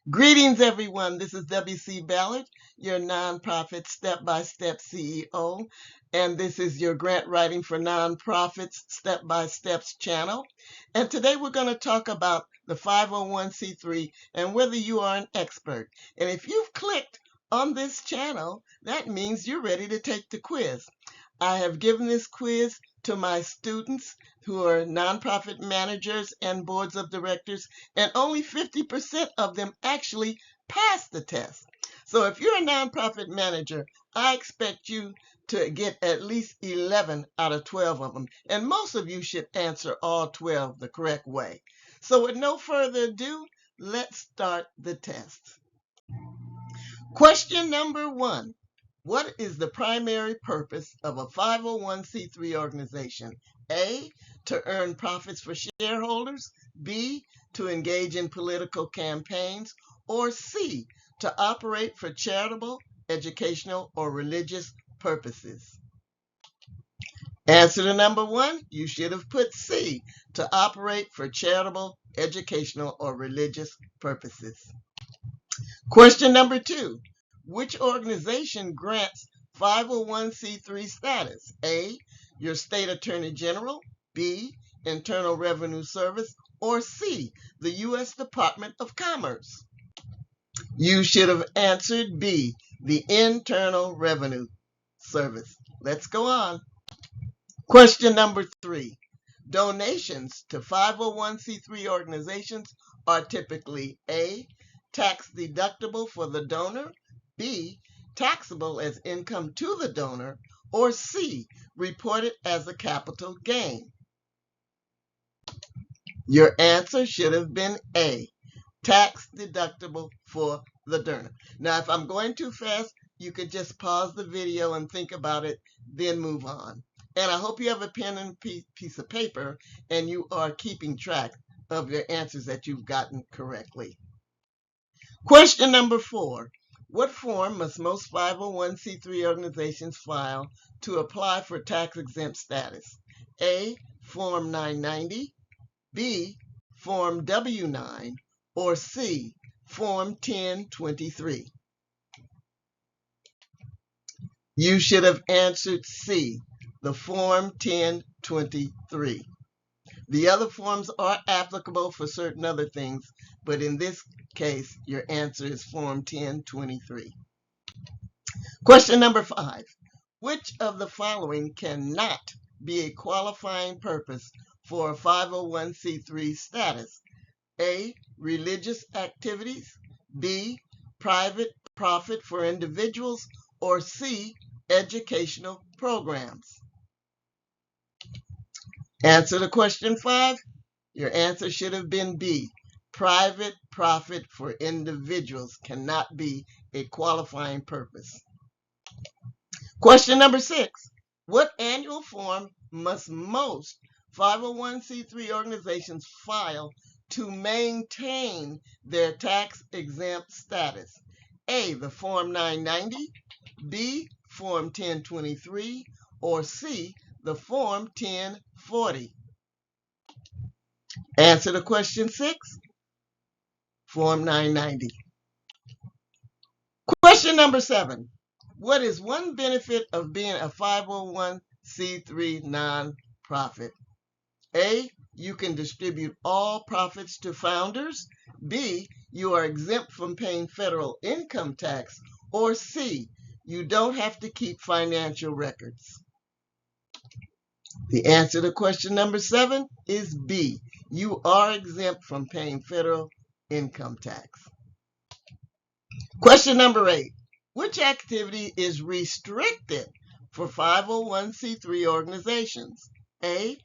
Greetings, everyone. This is W.C. Ballard, your nonprofit step-by-step CEO, and this is your Grant Writing for Nonprofits Step-by-Steps channel. And today we're going to talk about the 501c3 and whether you are an expert. And if you've clicked on this channel, that means you're ready to take the quiz. I have given this quiz to my students who are nonprofit managers and boards of directors, and only 50% of them actually pass the test. So if you're a nonprofit manager, I expect you to get at least 11 out of 12 of them, and most of you should answer all 12 the correct way. So with no further ado, let's start the test. Question number 1. What is the primary purpose of a 501c3 organization? A, to earn profits for shareholders, B, to engage in political campaigns, or C, to operate for charitable, educational, or religious purposes? Answer to number 1, you should have put C, to operate for charitable, educational, or religious purposes. Question number 2. Which organization grants 501c3 status? A, your state attorney general, B, Internal Revenue Service, or C, the U.S. Department of Commerce? You should have answered B, the Internal Revenue Service. Let's go on. Question number 3. Donations to 501c3 organizations are typically A, tax deductible for the donor, B, taxable as income to the donor, or C, reported as a capital gain? Your answer should have been A, tax deductible for the donor. Now, if I'm going too fast, you could just pause the video and think about it, then move on. And I hope you have a pen and piece of paper and you are keeping track of your answers that you've gotten correctly. Question number 4. What form must most 501c3 organizations file to apply for tax-exempt status? A, Form 990, B, Form W-9, or C, Form 1023? You should have answered C, the Form 1023. The other forms are applicable for certain other things, but in this case, your answer is Form 1023. Question number 5. Which of the following cannot be a qualifying purpose for a 501c3 status? A, religious activities, B, private profit for individuals, or C, educational programs? Answer to question 5. Your answer should have been B. Private profit for individuals cannot be a qualifying purpose. Question number 6. What annual form must most 501c3 organizations file to maintain their tax-exempt status? A, the Form 990, B, Form 1023, or C, the Form 1040? Answer to question 6. Form 990. Question number 7. What is one benefit of being a 501c3 nonprofit? A, you can distribute all profits to founders. B, you are exempt from paying federal income tax. Or C, you don't have to keep financial records. The answer to question number 7 is B. You are exempt from paying federal income tax. Question number 8. Which activity is restricted for 501c3 organizations? A,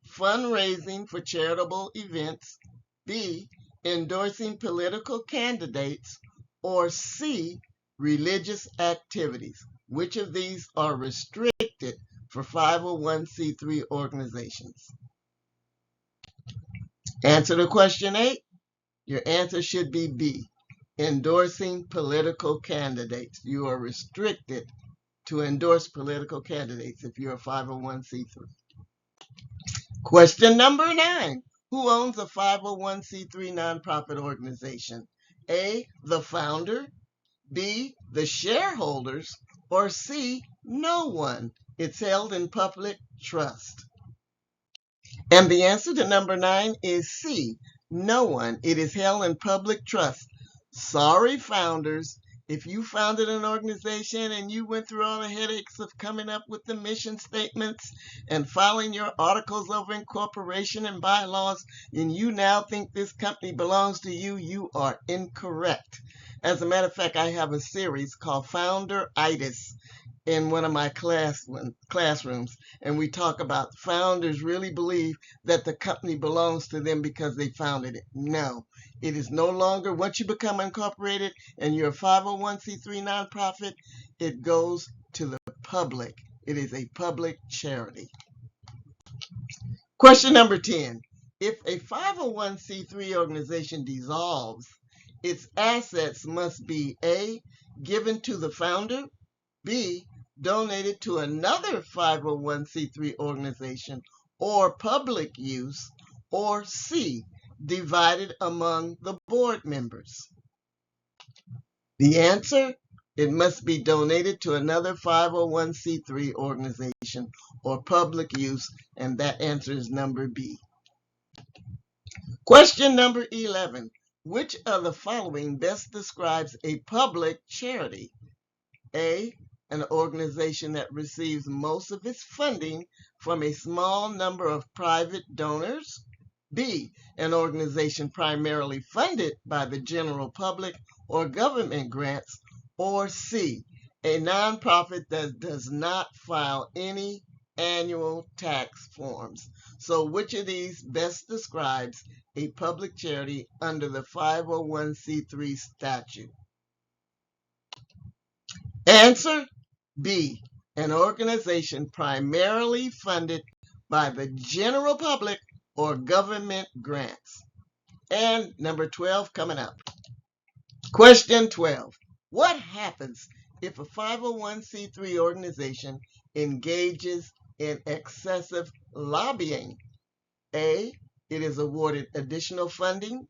fundraising for charitable events, B, endorsing political candidates, or C, religious activities? Which of these are restricted for 501c3 organizations? Answer to question 8. Your answer should be B, endorsing political candidates. You are restricted to endorse political candidates if you're a 501c3. Question number 9. Who owns a 501c3 nonprofit organization? A, the founder, B, the shareholders, or C, no one. It's held in public trust. And the answer to number 9 is C, no one. It is held in public trust. Sorry, founders. If you founded an organization and you went through all the headaches of coming up with the mission statements and filing your articles of incorporation and bylaws, and you now think this company belongs to you, you are incorrect. As a matter of fact, I have a series called Founderitis in one of my classrooms, and we talk about founders really believe that the company belongs to them because they founded it. No, it is no longer. Once you become incorporated and you're a 501c3 nonprofit, it goes to the public. It is a public charity. Question number 10. If a 501c3 organization dissolves, its assets must be A, given to the founder, B, donated to another 501c3 organization or public use, or C, divided among the board members. The answer, it must be donated to another 501c3 organization or public use, and that answer is number B. Question number 11. Which of the following best describes a public charity? A, an organization that receives most of its funding from a small number of private donors. B, an organization primarily funded by the general public or government grants. Or C, a nonprofit that does not file any annual tax forms. So which of these best describes a public charity under the 501c3 statute? Answer B, an organization primarily funded by the general public or government grants. And number 12 coming up. Question 12. What happens if a 501c3 organization engages in excessive lobbying? A, it is awarded additional funding.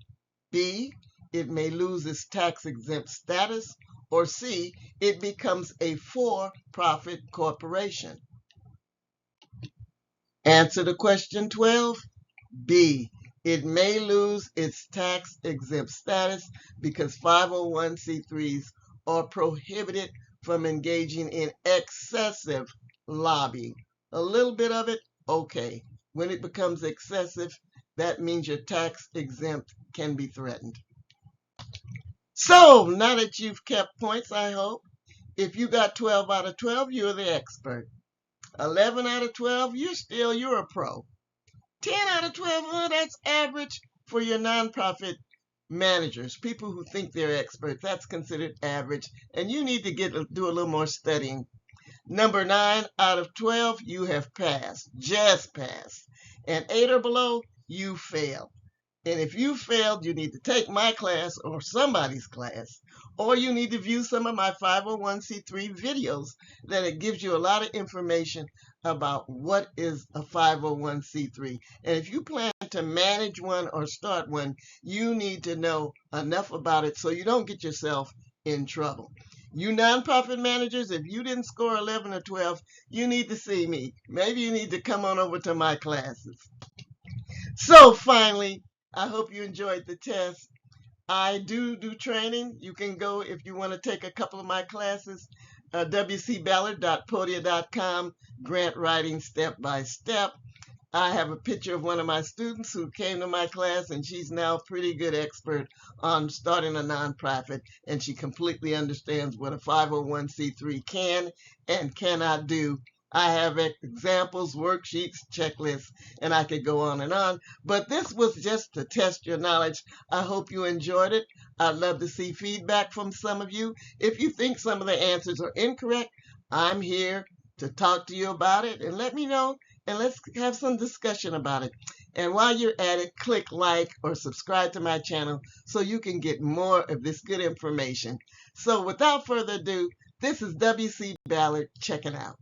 B, it may lose its tax-exempt status. Or C, it becomes a for-profit corporation. Answer to question 12. B, it may lose its tax-exempt status because 501c3s are prohibited from engaging in excessive lobbying. A little bit of it, okay. When it becomes excessive, that means your tax-exempt can be threatened. So, now that you've kept points, I hope, if you got 12 out of 12, you're the expert. 11 out of 12, you're a pro. 10 out of 12, that's average for your nonprofit managers, people who think they're experts. That's considered average, and you need to do a little more studying. Number 9 out of 12, you have passed, just passed. And 8 or below, you failed. And if you failed, you need to take my class or somebody's class, or you need to view some of my 501c3 videos that it gives you a lot of information about what is a 501c3. And if you plan to manage one or start one, you need to know enough about it so you don't get yourself in trouble. You nonprofit managers, if you didn't score 11 or 12, you need to see me. Maybe you need to come on over to my classes. So finally, I hope you enjoyed the test. I do training. You can go if you want to take a couple of my classes, wcballard.podia.com, grant writing step by step. I have a picture of one of my students who came to my class, and she's now a pretty good expert on starting a nonprofit, and she completely understands what a 501c3 can and cannot do. I have examples, worksheets, checklists, and I could go on and on. But this was just to test your knowledge. I hope you enjoyed it. I'd love to see feedback from some of you. If you think some of the answers are incorrect, I'm here to talk to you about it, and let me know, and let's have some discussion about it. And while you're at it, click like or subscribe to my channel so you can get more of this good information. So without further ado, this is W.C. Ballard checking out.